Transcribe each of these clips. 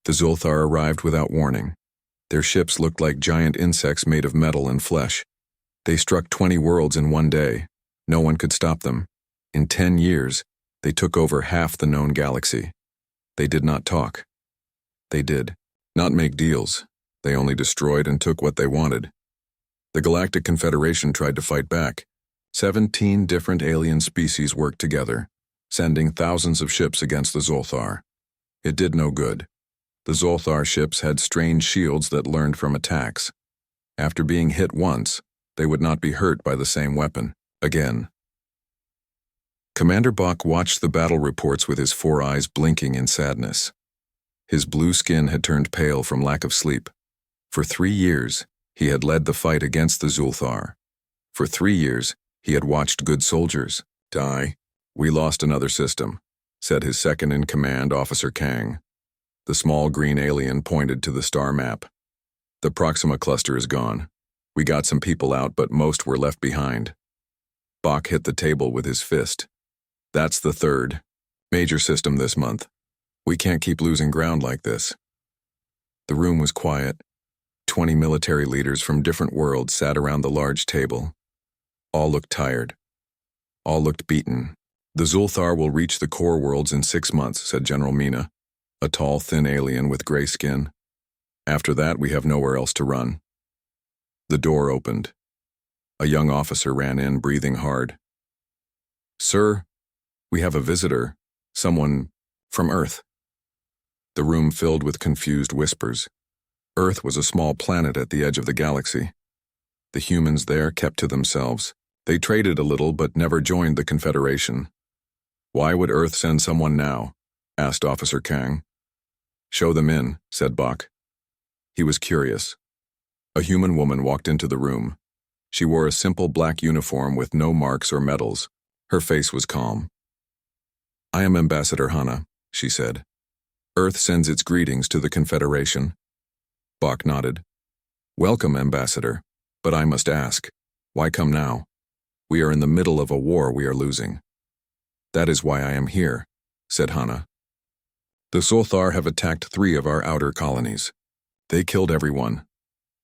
The Zulthar arrived without warning. Their ships looked like giant insects made of metal and flesh. They struck 20 worlds in one day. No one could stop them. In 10 years, they took over half the known galaxy. They did not talk. They did not make deals. They only destroyed and took what they wanted. The Galactic Confederation tried to fight back. 17 different alien species worked together, sending thousands of ships against the Zulthar. It did no good. The Zulthar ships had strange shields that learned from attacks. After being hit once, they would not be hurt by the same weapon again. Commander Bach watched the battle reports with his 4 eyes blinking in sadness. His blue skin had turned pale from lack of sleep. For 3 years, he had led the fight against the Zulthar. For 3 years, he had watched good soldiers die. "We lost another system," said his second-in-command, Officer Kang. The small green alien pointed to the star map. "The Proxima cluster is gone. We got some people out, but most were left behind." Bach hit the table with his fist. "That's the third major system this month. We can't keep losing ground like this." The room was quiet. 20 military leaders from different worlds sat around the large table. All looked tired. All looked beaten. "The Zulthar will reach the core worlds in 6 months, said General Mina, a tall, thin alien with gray skin. "After that, we have nowhere else to run." The door opened. A young officer ran in, breathing hard. "Sir, we have a visitor, someone from Earth." The room filled with confused whispers. Earth was a small planet at the edge of the galaxy. The humans there kept to themselves. They traded a little but never joined the Confederation. "Why would Earth send someone now?" asked Officer Kang. "Show them in," said Bach. He was curious. A human woman walked into the room. She wore a simple black uniform with no marks or medals. Her face was calm. "I am Ambassador Hana," she said. "Earth sends its greetings to the Confederation." Bach nodded. "Welcome, Ambassador, but I must ask, why come now? We are in the middle of a war we are losing." "That is why I am here," said Hana. "The Zulthar have attacked 3 of our outer colonies. They killed everyone.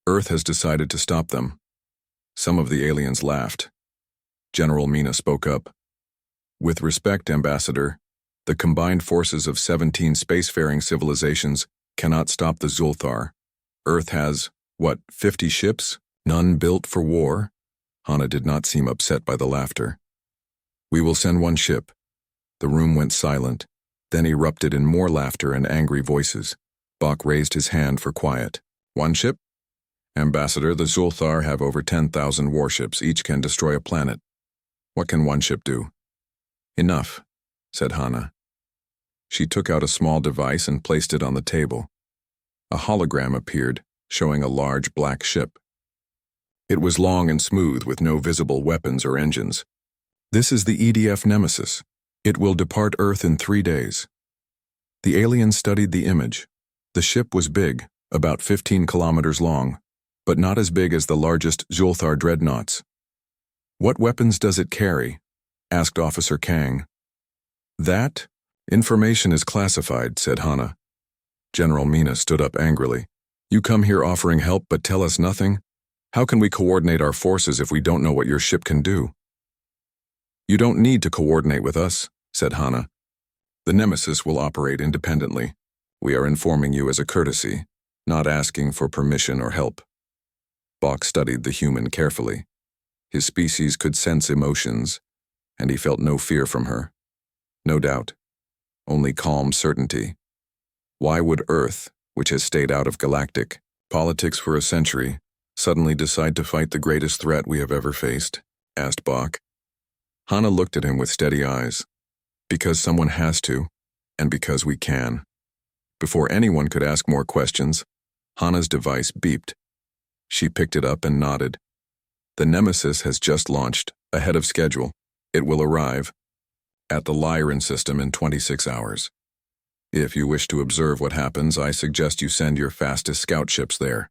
Earth has decided to stop them." Some of the aliens laughed. General Mina spoke up. "With respect, Ambassador, the combined forces of 17 spacefaring civilizations cannot stop the Zulthar. Earth has, 50 ships? None built for war?" Hana did not seem upset by the laughter. "We will send 1 ship." The room went silent, then erupted in more laughter and angry voices. Bach raised his hand for quiet. "1 ship? Ambassador, the Zulthar have over 10,000 warships. Each can destroy a planet. What can 1 ship do?" "Enough," said Hana. She took out a small device and placed it on the table. A hologram appeared, showing a large black ship. It was long and smooth with no visible weapons or engines. "This is the EDF Nemesis. It will depart Earth in 3 days." The alien studied the image. The ship was big, about 15 kilometers long, but not as big as the largest Zulthar dreadnoughts. "What weapons does it carry?" asked Officer Kang. "That information is classified," said Hana. General Mina stood up angrily. "You come here offering help but tell us nothing? How can we coordinate our forces if we don't know what your ship can do?" "You don't need to coordinate with us," said Hana. "The Nemesis will operate independently. We are informing you as a courtesy, not asking for permission or help." Bach studied the human carefully. His species could sense emotions, and he felt no fear from her. No doubt. Only calm certainty. Why would Earth, which has stayed out of galactic politics for a century, suddenly decide to fight the greatest threat we have ever faced? Asked Bach. Hana looked at him with steady eyes. Because someone has to, and because we can. Before anyone could ask more questions, Hana's device beeped. She picked it up and nodded. The Nemesis has just launched, ahead of schedule. It will arrive at the Lyran system in 26 hours. If you wish to observe what happens, I suggest you send your fastest scout ships there.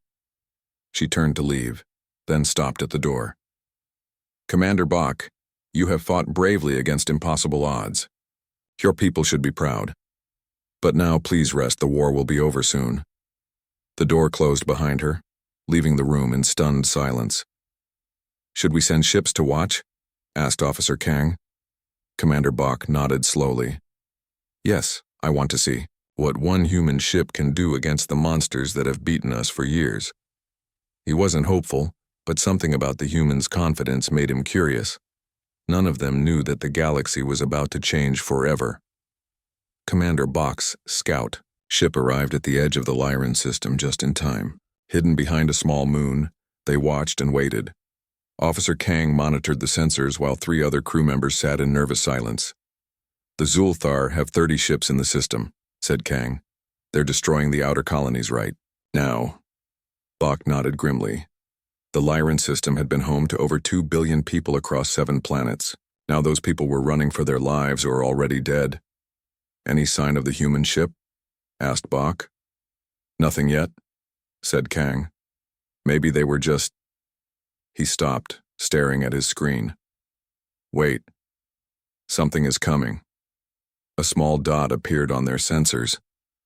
She turned to leave, then stopped at the door. Commander Bach, you have fought bravely against impossible odds. Your people should be proud. But now please rest, the war will be over soon. The door closed behind her, leaving the room in stunned silence. Should we send ships to watch? Asked Officer Kang. Commander Bach nodded slowly. Yes, I want to see what one human ship can do against the monsters that have beaten us for years. He wasn't hopeful, but something about the humans' confidence made him curious. None of them knew that the galaxy was about to change forever. Commander Bach's scout ship arrived at the edge of the Lyran system just in time. Hidden behind a small moon, they watched and waited. Officer Kang monitored the sensors while 3 other crew members sat in nervous silence. The Zulthar have 30 ships in the system, said Kang. They're destroying the outer colonies right now. Bach nodded grimly. The Lyran system had been home to over 2 billion people across 7 planets. Now those people were running for their lives or already dead. Any sign of the human ship? Asked Bach. Nothing yet, said Kang. Maybe they were just... He stopped, staring at his screen. Wait. Something is coming. A small dot appeared on their sensors,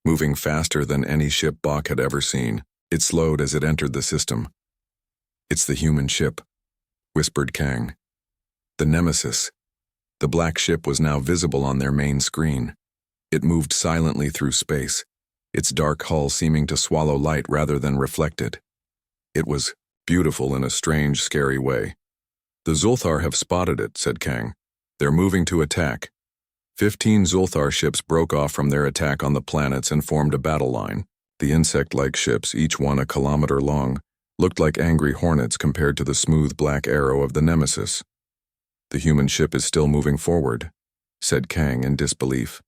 moving faster than any ship Bach had ever seen. It slowed as it entered the system. It's the human ship, whispered Kang. The Nemesis. The black ship was now visible on their main screen. It moved silently through space, its dark hull seeming to swallow light rather than reflect it. It was beautiful in a strange, scary way. The Zulthar have spotted it, said Kang. They're moving to attack. 15 Zulthar ships broke off from their attack on the planets and formed a battle line. The insect-like ships, each one a kilometer long, looked like angry hornets compared to the smooth black arrow of the Nemesis. The human ship is still moving forward, said Kang in disbelief.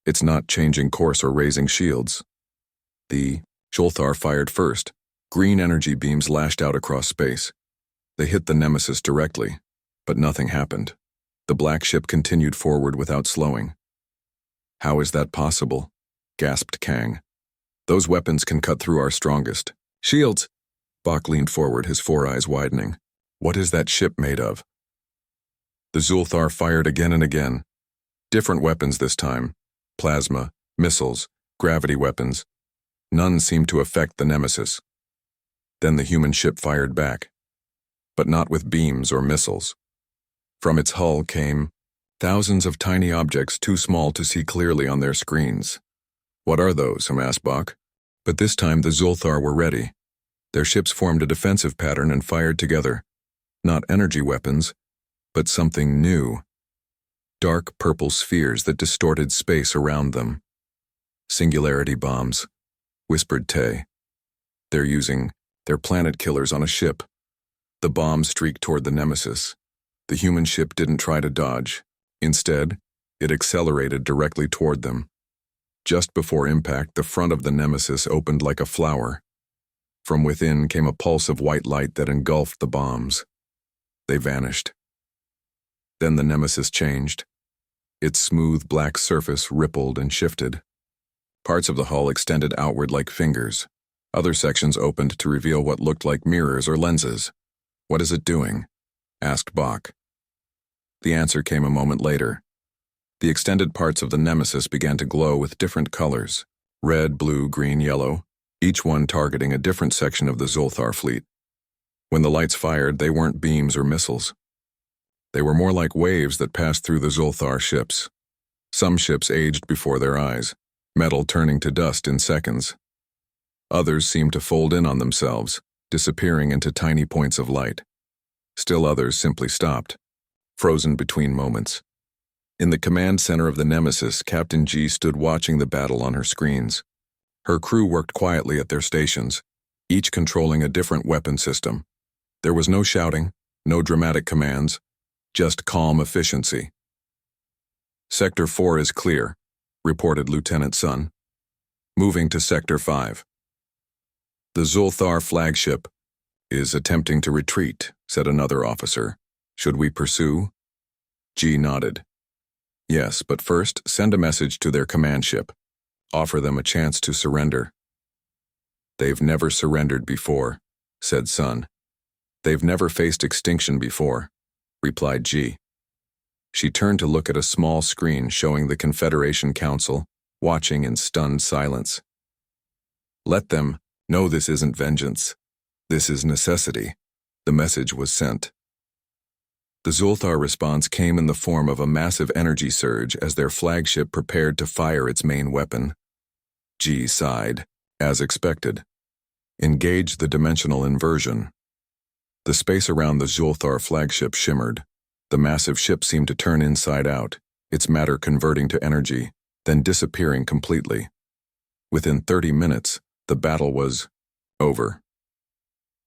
It's not changing course or raising shields. The Zulthar fired first. Green energy beams lashed out across space. They hit the Nemesis directly, but nothing happened. The black ship continued forward without slowing. How is that possible? Gasped Kang. Those weapons can cut through our strongest. Shields! Bach leaned forward, his 4 eyes widening. What is that ship made of? The Zulthar fired again and again. Different weapons this time. Plasma, missiles, gravity weapons. None seemed to affect the Nemesis. Then the human ship fired back, but not with beams or missiles. From its hull came thousands of tiny objects too small to see clearly on their screens. What are those? asked Bach. But this time the Zulthar were ready. Their ships formed a defensive pattern and fired together. Not energy weapons, but something new. Dark purple spheres that distorted space around them. Singularity bombs, whispered Tay. They're using their planet killers on a ship. The bomb streaked toward the Nemesis. The human ship didn't try to dodge. Instead, it accelerated directly toward them. Just before impact, the front of the Nemesis opened like a flower. From within came a pulse of white light that engulfed the bombs. They vanished. Then the Nemesis changed. Its smooth black surface rippled and shifted. Parts of the hull extended outward like fingers. Other sections opened to reveal what looked like mirrors or lenses. What is it doing? Asked Bach. The answer came a moment later. The extended parts of the Nemesis began to glow with different colors. Red, blue, green, yellow, each one targeting a different section of the Zulthar fleet. When the lights fired, they weren't beams or missiles. They were more like waves that passed through the Zulthar ships. Some ships aged before their eyes, metal turning to dust in seconds. Others seemed to fold in on themselves, disappearing into tiny points of light. Still others simply stopped, frozen between moments. In the command center of the Nemesis, Captain G stood watching the battle on her screens. Her crew worked quietly at their stations, each controlling a different weapon system. There was no shouting, no dramatic commands, just calm efficiency. Sector 4 is clear, reported Lieutenant Sun. Moving to Sector 5. The Zulthar flagship is attempting to retreat, said another officer. Should we pursue? G nodded. Yes, but first send a message to their command ship. Offer them a chance to surrender. They've never surrendered before, said Sun. They've never faced extinction before, replied G. She turned to look at a small screen showing the Confederation Council, watching in stunned silence. Let them know this isn't vengeance. This is necessity. The message was sent. The Zulthar response came in the form of a massive energy surge as their flagship prepared to fire its main weapon. G sighed, as expected. Engage the dimensional inversion. The space around the Zulthar flagship shimmered. The massive ship seemed to turn inside out, its matter converting to energy, then disappearing completely. Within 30 minutes, the battle was over.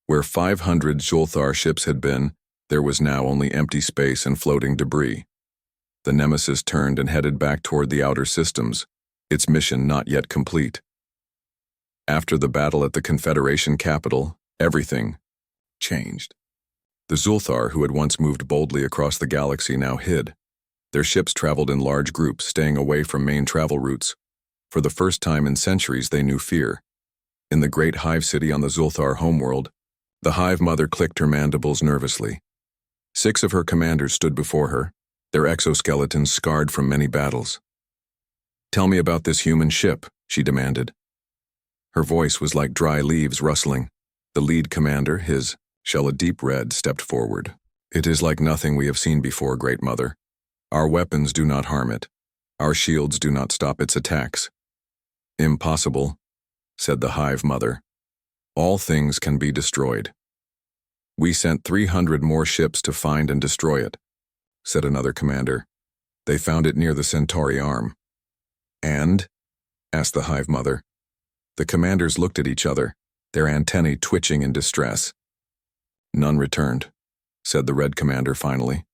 Where 500 Zulthar ships had been, there was now only empty space and floating debris. The Nemesis turned and headed back toward the outer systems, its mission not yet complete. After the battle at the Confederation capital, everything changed. The Zulthar, who had once moved boldly across the galaxy, now hid. Their ships traveled in large groups, staying away from main travel routes. For the first time in centuries, they knew fear. In the great hive city on the Zulthar homeworld, the hive mother clicked her mandibles nervously. 6 of her commanders stood before her, their exoskeletons scarred from many battles. "Tell me about this human ship," she demanded. Her voice was like dry leaves rustling. The lead commander, his shell a deep red, stepped forward. "It is like nothing we have seen before, Great Mother. Our weapons do not harm it. Our shields do not stop its attacks." "Impossible," said the hive mother. "All things can be destroyed." "We sent 300 more ships to find and destroy it," said another commander. "They found it near the Centauri arm." "And?" asked the hive mother. The commanders looked at each other, their antennae twitching in distress. "None returned," said the red commander finally.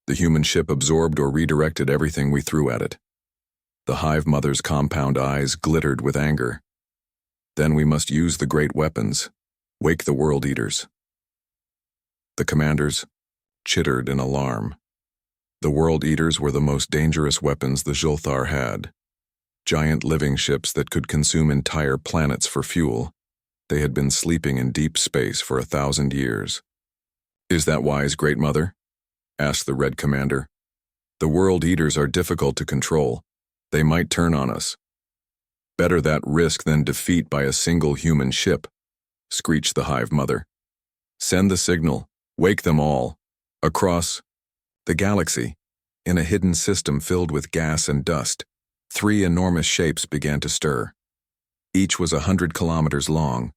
"The human ship absorbed or redirected everything we threw at it." The hive mother's compound eyes glittered with anger. "Then we must use the great weapons. Wake the world eaters." The commanders chittered in alarm. The world eaters were the most dangerous weapons the Zulthar had. Giant living ships that could consume entire planets for fuel. They had been sleeping in deep space for 1,000 years. "Is that wise, Great Mother?" asked the red commander. "The world eaters are difficult to control. They might turn on us." "Better that risk than defeat by a single human ship," screeched the hive mother. "Send the signal. Wake them all. Across the galaxy, in a hidden system filled with gas and dust, 3 enormous shapes began to stir. Each was 100 kilometers long,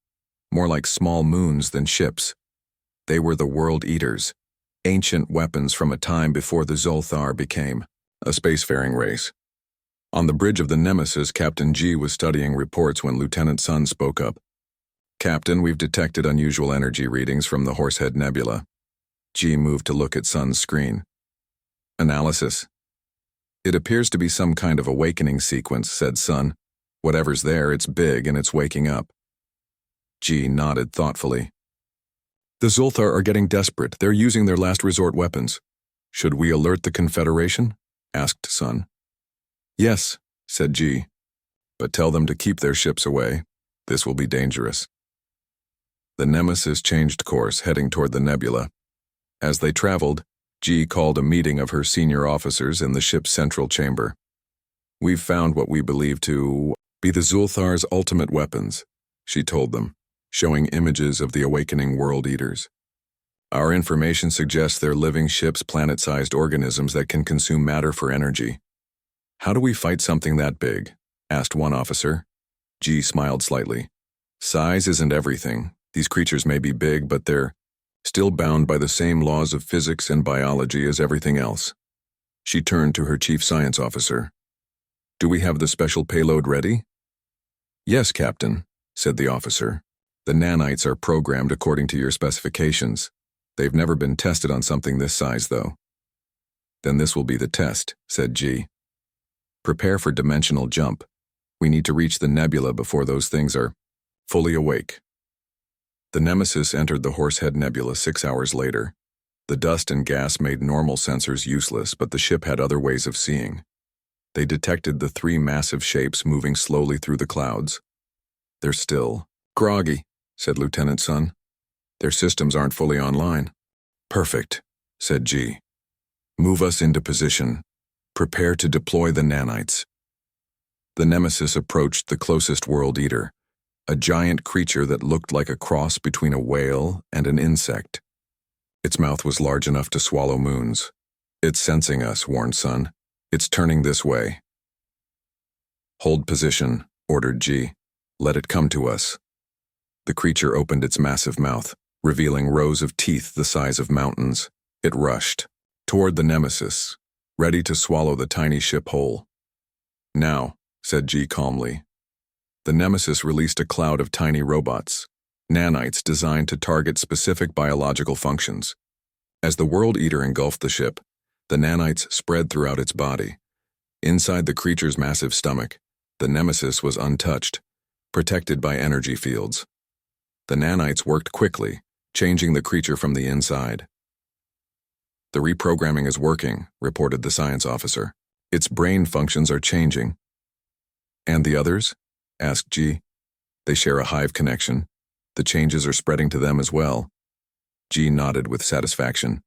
more like small moons than ships. They were the world eaters, ancient weapons from a time before the Zulthar became a spacefaring race. On the bridge of the Nemesis, Captain G was studying reports when Lieutenant Sun spoke up. "Captain, we've detected unusual energy readings from the Horsehead Nebula." G moved to look at Sun's screen. "Analysis. It appears to be some kind of awakening sequence," said Sun. "Whatever's there, it's big and it's waking up." G nodded thoughtfully. "The Zulthar are getting desperate. They're using their last resort weapons. Should we alert the Confederation?" asked Sun. "Yes," said G. "But tell them to keep their ships away. This will be dangerous." The Nemesis changed course, heading toward the nebula. As they traveled, G called a meeting of her senior officers in the ship's central chamber. "We've found what we believe to be the Zulthar's ultimate weapons," she told them, showing images of the awakening world eaters. "Our information suggests they're living ships, planet-sized organisms that can consume matter for energy." "How do we fight something that big?" asked one officer. G smiled slightly. "Size isn't everything. These creatures may be big, but they're still bound by the same laws of physics and biology as everything else." She turned to her chief science officer. "Do we have the special payload ready?" "Yes, Captain," said the officer. "The nanites are programmed according to your specifications. They've never been tested on something this size, though." "Then this will be the test," said G. "Prepare for dimensional jump. We need to reach the nebula before those things are fully awake." The Nemesis entered the Horsehead Nebula 6 hours later. The dust and gas made normal sensors useless, but the ship had other ways of seeing. They detected the 3 massive shapes moving slowly through the clouds. "They're still groggy," said Lieutenant Sun. "Their systems aren't fully online." "Perfect," said G. "Move us into position. Prepare to deploy the nanites." The Nemesis approached the closest World Eater, a giant creature that looked like a cross between a whale and an insect. Its mouth was large enough to swallow moons. "It's sensing us," warned Sun. "It's turning this way." "Hold position," ordered G. "Let it come to us." The creature opened its massive mouth, revealing rows of teeth the size of mountains. It rushed toward the Nemesis, ready to swallow the tiny ship whole. "Now," said G calmly. The Nemesis released a cloud of tiny robots, nanites designed to target specific biological functions. As the World Eater engulfed the ship, the nanites spread throughout its body. Inside the creature's massive stomach, the Nemesis was untouched, protected by energy fields. The nanites worked quickly, changing the creature from the inside. "The reprogramming is working," reported the science officer. "Its brain functions are changing." "And the others?" asked G. "They share a hive connection. The changes are spreading to them as well." G nodded with satisfaction.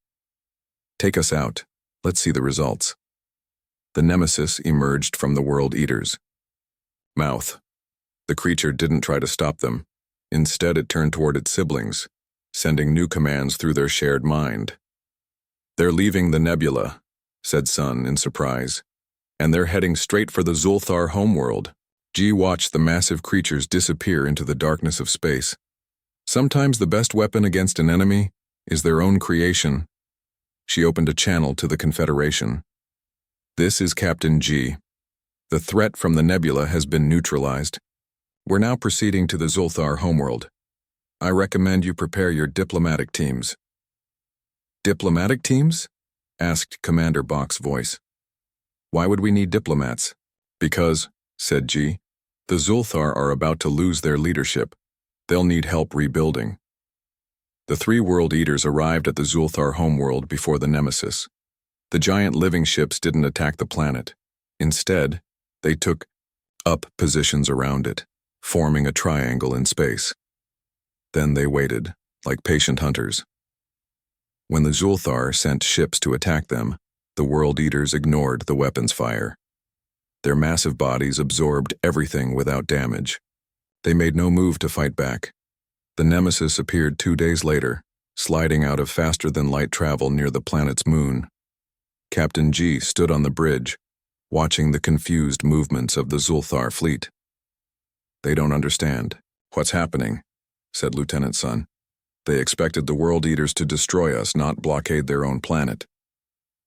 "Take us out. Let's see the results." The Nemesis emerged from the World Eaters. Mouth. The creature didn't try to stop them. Instead, it turned toward its siblings, sending new commands through their shared mind. "They're leaving the nebula," said Sun in surprise, "and they're heading straight for the Zulthar homeworld." G watched the massive creatures disappear into the darkness of space. Sometimes the best weapon against an enemy is their own creation. She opened a channel to the Confederation. "This is Captain G. The threat from the nebula has been neutralized. We're now proceeding to the Zulthar homeworld. I recommend you prepare your diplomatic teams." "Diplomatic teams?" asked Commander Bach's voice. "Why would we need diplomats?" "Because," said G, "the Zulthar are about to lose their leadership. They'll need help rebuilding." The 3 World Eaters arrived at the Zulthar homeworld before the Nemesis. The giant living ships didn't attack the planet. Instead, they took up positions around it, forming a triangle in space. Then they waited, like patient hunters. When the Zulthar sent ships to attack them, the World Eaters ignored the weapons fire. Their massive bodies absorbed everything without damage. They made no move to fight back. The Nemesis appeared 2 days later, sliding out of faster-than-light travel near the planet's moon. Captain G stood on the bridge, watching the confused movements of the Zulthar fleet. "They don't understand what's happening," said Lieutenant Sun. "They expected the World Eaters to destroy us, not blockade their own planet."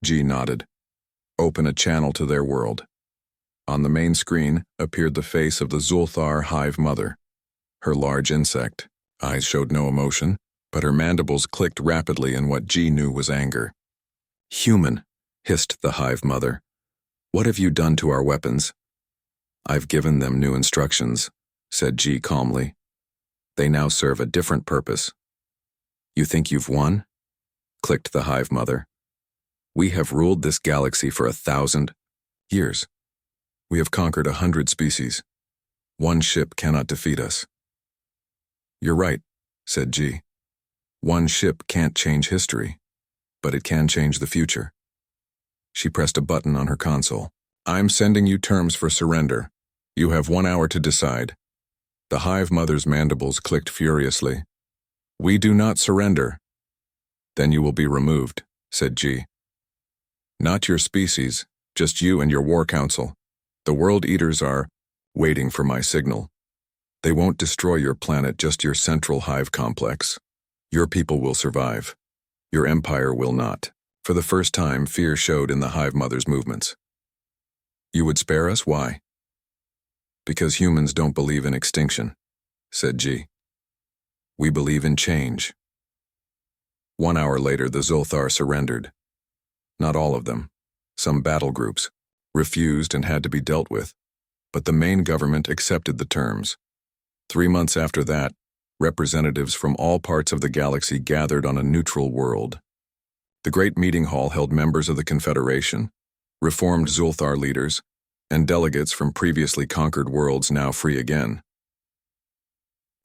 G nodded. "Open a channel to their world." On the main screen appeared the face of the Zulthar hive mother. Her large insect eyes showed no emotion, but her mandibles clicked rapidly in what G knew was anger. "Human," hissed the hive mother. "What have you done to our weapons?" "I've given them new instructions," said G calmly. "They now serve a different purpose." "You think you've won?" clicked the hive mother. "We have ruled this galaxy for 1,000 years. We have conquered 100 species. One ship cannot defeat us." "You're right," said G. "One ship can't change history, but it can change the future." She pressed a button on her console. "I'm sending you terms for surrender. You have 1 hour to decide." The hive mother's mandibles clicked furiously. "We do not surrender." "Then you will be removed," said G. "Not your species, just you and your war council. The World Eaters are waiting for my signal. They won't destroy your planet, just your central hive complex. Your people will survive. Your empire will not." For the first time, fear showed in the hive mother's movements. "You would spare us? Why?" "Because humans don't believe in extinction," said G. "We believe in change." 1 hour later, the Zulthar surrendered. Not all of them. Some battle groups refused and had to be dealt with, but the main government accepted the terms. 3 months after that, representatives from all parts of the galaxy gathered on a neutral world. The Great Meeting Hall held members of the Confederation, reformed Zulthar leaders, and delegates from previously conquered worlds now free again.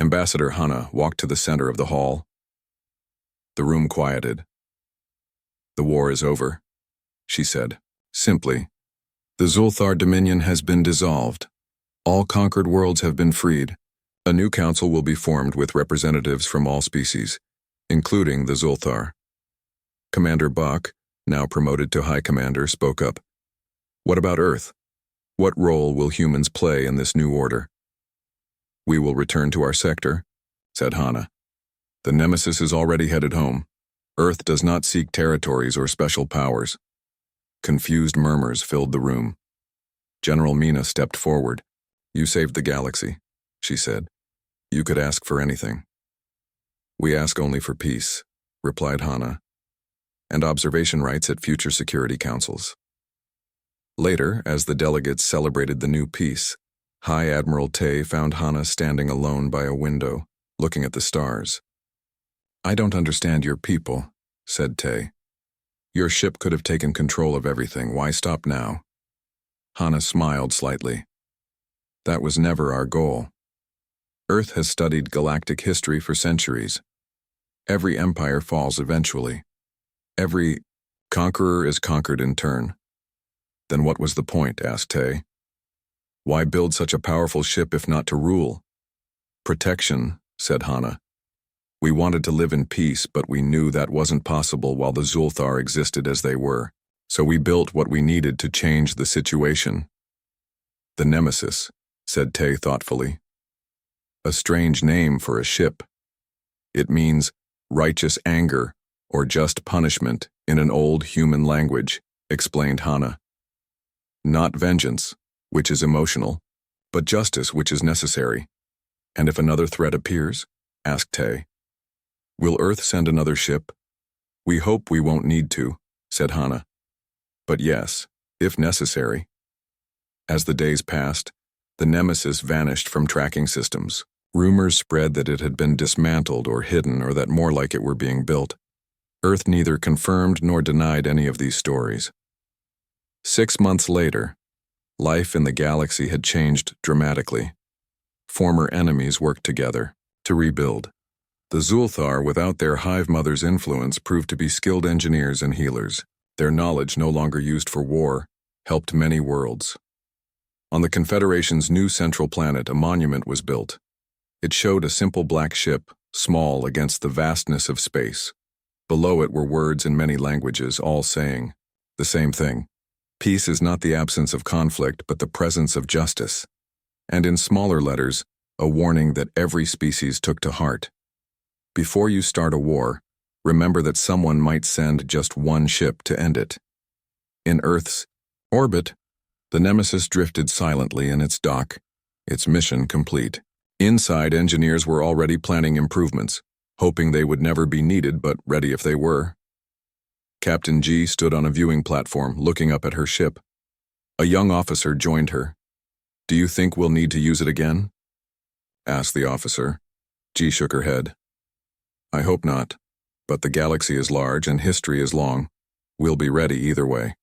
Ambassador Hanna walked to the center of the hall. The room quieted. "The war is over," she said, simply. "The Zulthar Dominion has been dissolved. All conquered worlds have been freed. A new council will be formed with representatives from all species, including the Zulthar. Commander Bach, now promoted to High Commander, spoke up. What about Earth? What role will humans play in this new order? We will return to our sector, said Hana. The Nemesis is already headed home. Earth does not seek territories or special powers. Confused murmurs filled the room. General Mina stepped forward. You saved the galaxy, she said. You could ask for anything. We ask only for peace, replied Hana, and observation rights at future security councils. Later, as the delegates celebrated the new peace, High Admiral Tay found Hana standing alone by a window, looking at the stars. I don't understand your people, said Tay. Your ship could have taken control of everything. Why stop now? Hana smiled slightly. That was never our goal. Earth has studied galactic history for centuries. Every empire falls eventually. Every conqueror is conquered in turn. Then what was the point? Asked Tay. Why build such a powerful ship if not to rule? Protection, said Hana. We wanted to live in peace, but we knew that wasn't possible while the Zulthar existed as they were. So we built what we needed to change the situation. The Nemesis, said Tay thoughtfully. A strange name for a ship. It means righteous anger or just punishment in an old human language, explained Hana. Not vengeance, which is emotional, but justice, which is necessary. And if another threat appears? Asked Tay. Will Earth send another ship? We hope we won't need to, said Hana. But yes, if necessary. As the days passed, the Nemesis vanished from tracking systems. Rumors spread that it had been dismantled or hidden, or that more like it were being built. Earth neither confirmed nor denied any of these stories. 6 months later, life in the galaxy had changed dramatically. Former enemies worked together to rebuild. The Zulthar, without their Hive Mother's influence, proved to be skilled engineers and healers. Their knowledge, no longer used for war, helped many worlds. On the Confederation's new central planet, a monument was built. It showed a simple black ship, small against the vastness of space. Below it were words in many languages, all saying the same thing. Peace is not the absence of conflict, but the presence of justice. And in smaller letters, a warning that every species took to heart. Before you start a war, remember that someone might send just one ship to end it. In Earth's orbit, the Nemesis drifted silently in its dock, its mission complete. Inside, engineers were already planning improvements, hoping they would never be needed, but ready if they were. Captain G stood on a viewing platform, looking up at her ship. A young officer joined her. Do you think we'll need to use it again? Asked the officer. G shook her head. I hope not, but the galaxy is large and history is long. We'll be ready either way.